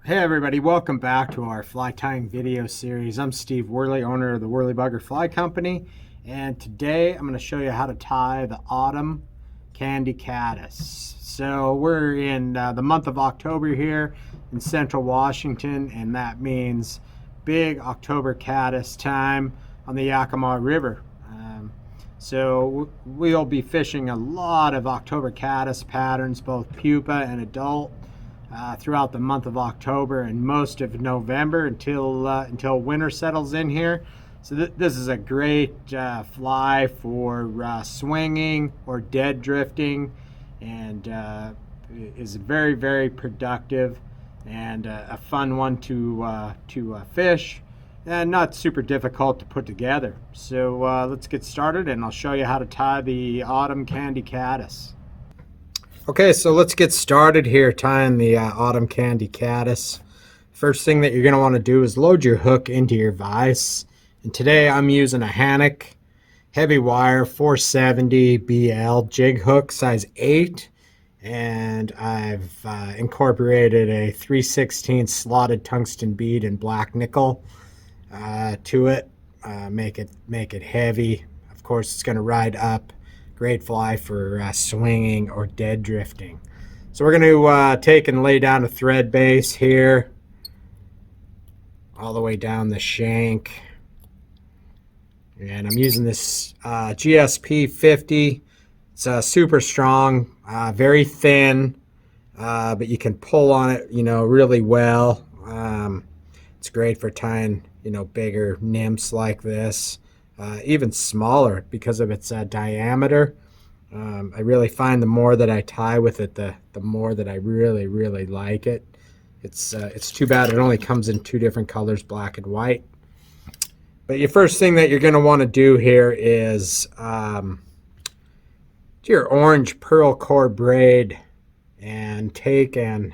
Hey everybody, welcome back to our fly tying video series. I'm Steve Worley, owner of the Worley Bugger Fly Company, and today I'm going to show you how to tie the autumn Candy Caddis. So we're in the month of October here in central Washington, and that means big October Caddis time on the Yakima River. So we'll be fishing a lot of October Caddis patterns, both pupa and adult, throughout the month of October and most of November until winter settles in here. So this is a great fly for swinging or dead drifting, and is very productive and a fun one to fish, and not super difficult to put together. So let's get started, and I'll show you how to tie the autumn Candy Caddis. Okay, so let's get started here tying the autumn Candy Caddis. First thing that you're going to want to do is load your hook into your vise. And today I'm using a Hannock heavy wire 470 BL jig hook size 8. And I've incorporated a 3/16 slotted tungsten bead in black nickel to it. Make it heavy. Of course, it's going to ride up. Great fly for swinging or dead drifting. So we're going to take and lay down a thread base here all the way down the shank. And I'm using this GSP 50. It's super strong, very thin, but you can pull on it, really well. It's great for tying, bigger nymphs like this. Even smaller because of its diameter. I really find the more that I tie with it, the more that I really like it. It's too bad it only comes in two different colors, black and white. But your first thing that you're going to want to do here is do your orange pearl core braid and take and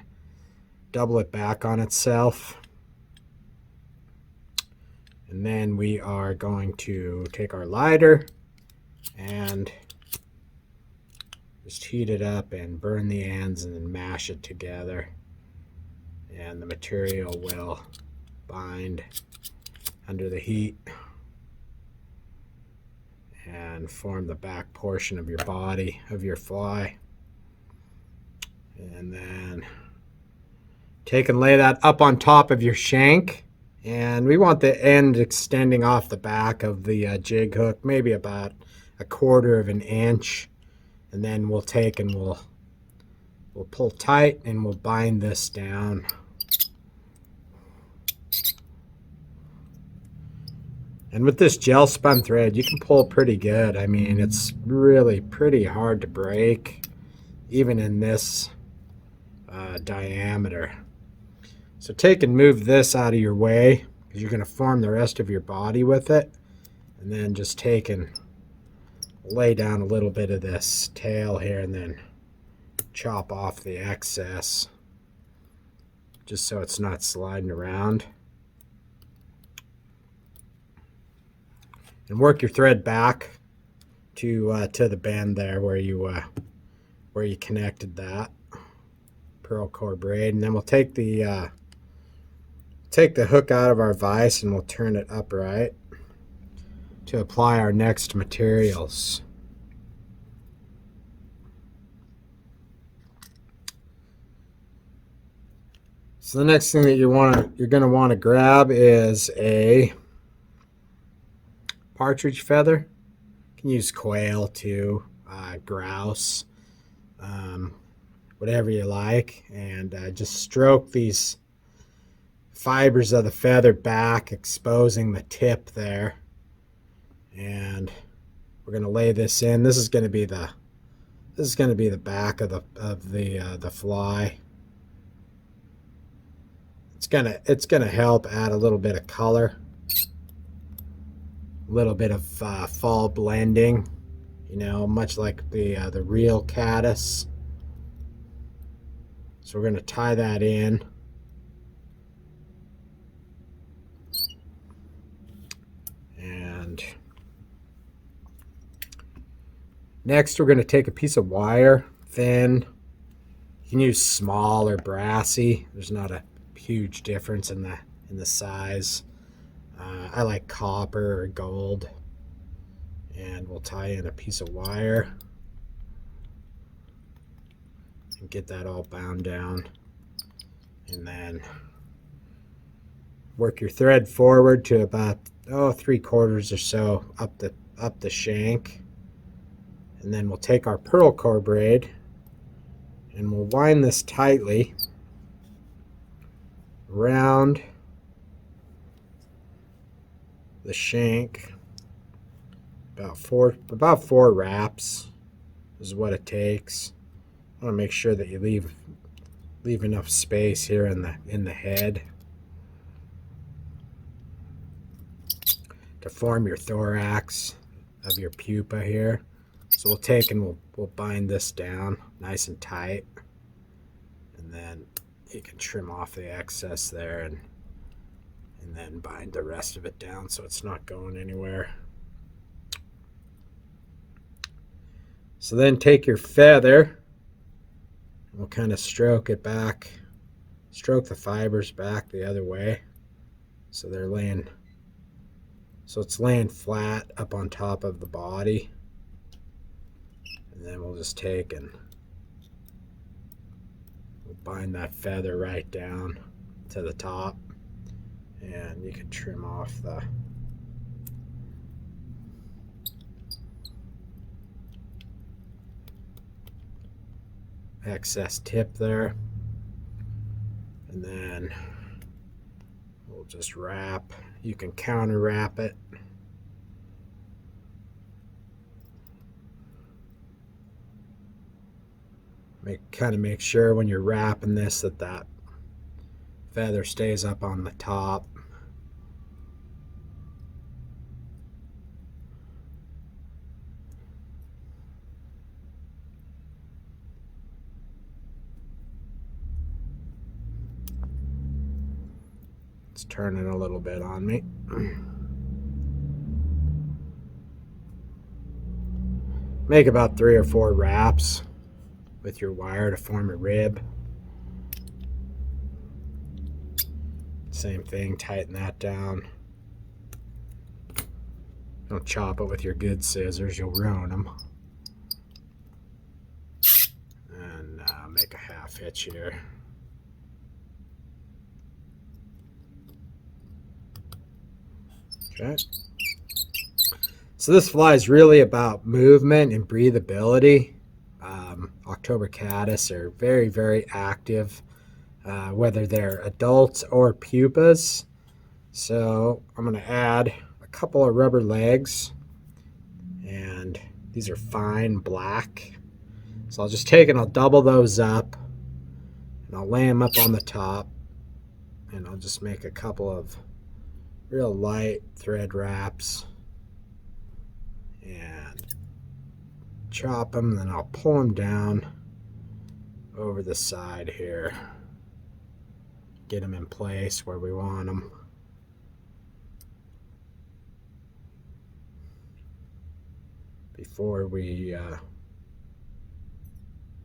double it back on itself. And then we are going to take our lighter and just heat it up and burn the ends and then mash it together. And the material will bind under the heat and form the back portion of your body of your fly. And then take and lay that up on top of your shank. And we want the end extending off the back of the jig hook, maybe about 1/4 of an inch. And then we'll take and we'll pull tight and we'll bind this down. And with this gel spun thread, you can pull pretty good. I mean, it's really pretty hard to break, even in this diameter. So take and move this out of your way, because you're going to form the rest of your body with it. And then just take and lay down a little bit of this tail here and then chop off the excess, just so it's not sliding around. And work your thread back to the bend there where you connected that pearl core braid. And then we'll take the hook out of our vise and we'll turn it upright to apply our next materials. So the next thing that you're going to want to grab is a partridge feather. You can use quail too, grouse, whatever you like, and just stroke these fibers of the feather back, exposing the tip there. And we're going to lay this in. This is going to be the back of the fly. It's gonna help add a little bit of color, a little bit of fall blending, much like the real caddis. So we're going to tie that in. And next we're going to take a piece of wire, thin. You can use small or brassy. There's not a huge difference in the size. I like copper or gold, and we'll tie in a piece of wire and get that all bound down, and then work your thread forward to about 3/4 or so up the shank, and then we'll take our pearl core braid and we'll wind this tightly around the shank. About four wraps is what it takes. I want to make sure that you leave enough space here in the head to form your thorax of your pupa here. So we'll take and we'll bind this down nice and tight, and then you can trim off the excess there and then bind the rest of it down so it's not going anywhere. So then take your feather, we'll kind of stroke it back, stroke the fibers back the other way so it's laying flat up on top of the body. And then we'll just take and we'll bind that feather right down to the top, and you can trim off the excess tip there, and then we'll just wrap. You can counter wrap it. Make sure when you're wrapping this that feather stays up on the top. It's turning a little bit on me. Make about 3 or 4 wraps with your wire to form a rib. Same thing, tighten that down. Don't chop it with your good scissors, you'll ruin them. And make a half hitch here. Okay. So this fly is really about movement and breathability. October Caddis are very, very active, whether they're adults or pupas. So I'm going to add a couple of rubber legs, and these are fine black. So I'll just take and I'll double those up, and I'll lay them up on the top, and I'll just make a couple of real light thread wraps and chop them, then I'll pull them down over the side here, get them in place where we want them. Before we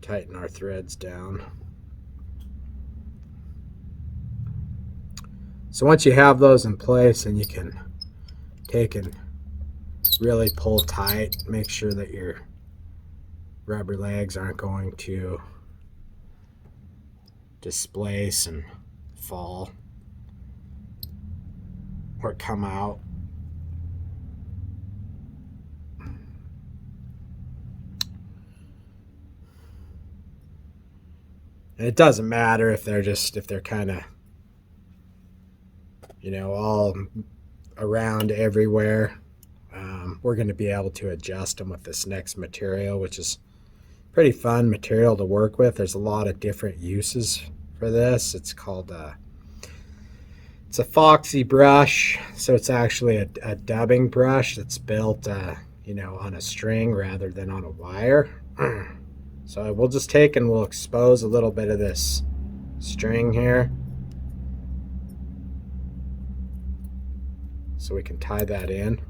tighten our threads down. So once you have those in place, then you can take and really pull tight, make sure that your rubber legs aren't going to displace and fall or come out. And it doesn't matter if they're kind of, all around everywhere. We're going to be able to adjust them with this next material, which is pretty fun material to work with. There's a lot of different uses for this. It's called it's a foxy brush, so it's actually a dubbing brush that's built on a string rather than on a wire. So we'll just take and we'll expose a little bit of this string here so we can tie that in.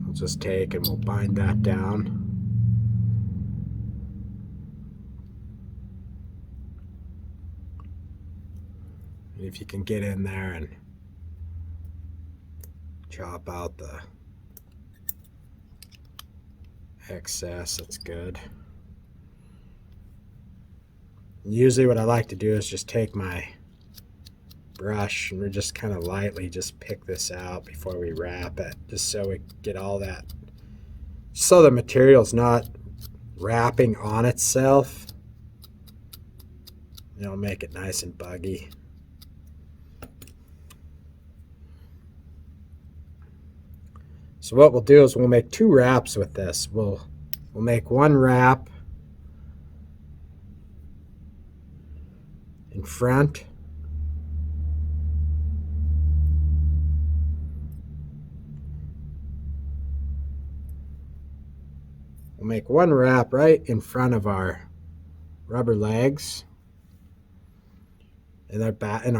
We'll just take and we'll bind that down. And if you can get in there and chop out the excess, that's good. Usually what I like to do is just take my brush and we just kind of lightly just pick this out before we wrap it, just so we get all that, so the material's not wrapping on itself. It'll make it nice and buggy. So what we'll do is we'll make 2 wraps with this. We'll make 1 wrap in front, we'll make 1 wrap right in front of our rubber legs and our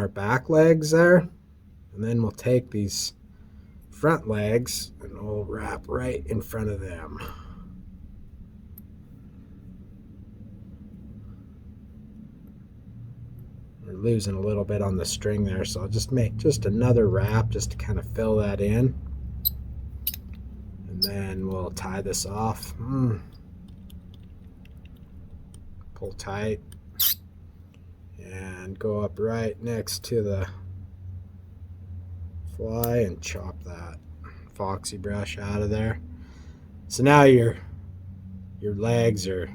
back legs there, and then we'll take these front legs and we'll wrap right in front of them. We're losing a little bit on the string there, so I'll just make just another wrap just to kind of fill that in, and then we'll tie this off. Pull tight and go up right next to the fly and chop that foxy brush out of there. So now your legs are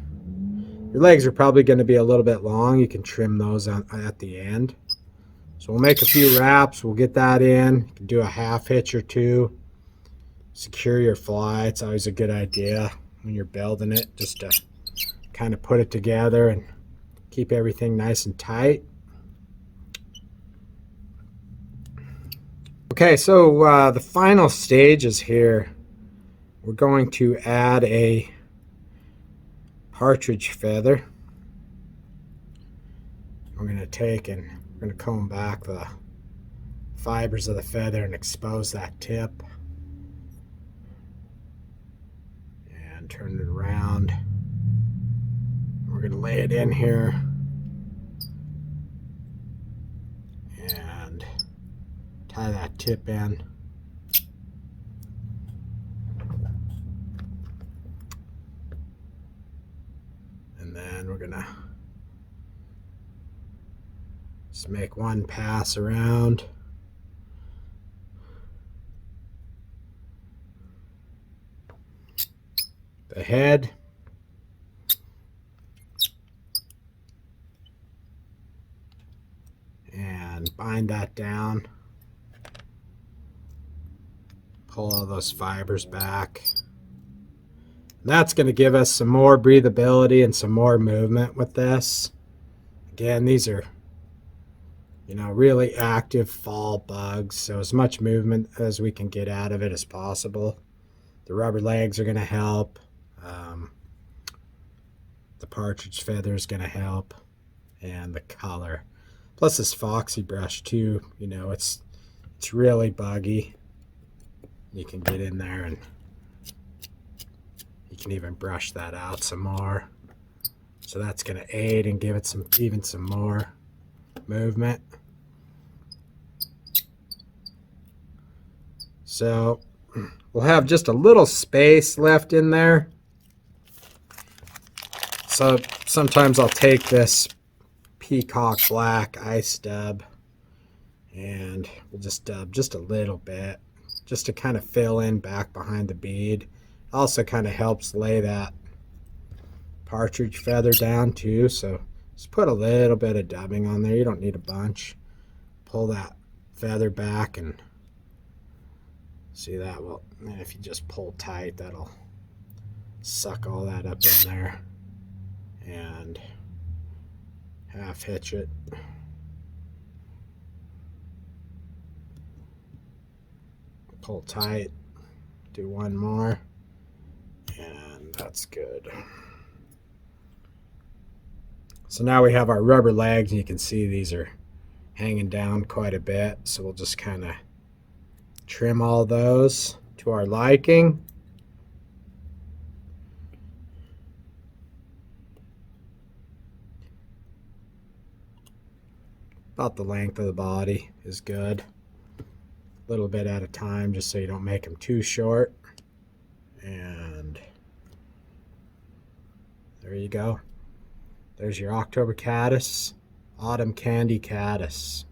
probably going to be a little bit long. You can trim those at the end. So we'll make a few wraps. We'll get that in. You can do a half hitch or 2. Secure your fly. It's always a good idea when you're building it, just to kind of put it together and keep everything nice and tight. Okay, so the final stage is here. We're going to add a partridge feather. We're going to take and we're going to comb back the fibers of the feather and expose that tip. And turn it around. We're going to lay it in here and tie that tip in. And then we're going to just make 1 pass around. The head. And bind that down. Pull all those fibers back. And that's going to give us some more breathability and some more movement with this. Again, these are, really active fall bugs, so as much movement as we can get out of it as possible. The rubber legs are going to help. The partridge feather is going to help, and the color. Plus this foxy brush too, it's really buggy. You can get in there and you can even brush that out some more. So that's going to aid and give it even some more movement. So we'll have just a little space left in there. So sometimes I'll take this peacock black ice dub and we'll just dub just a little bit just to kind of fill in back behind the bead. Also kind of helps lay that partridge feather down too, so just put a little bit of dubbing on there. You don't need a bunch. Pull that feather back and see that. Well, if you just pull tight, that'll suck all that up in there. And half hitch it. Pull tight. Do 1 more. And that's good. So now we have our rubber legs, and you can see these are hanging down quite a bit. So we'll just kind of trim all those to our liking. About the length of the body is good. A little bit at a time, just so you don't make them too short. And there you go. There's your October Caddis, Autumn Candy Caddis.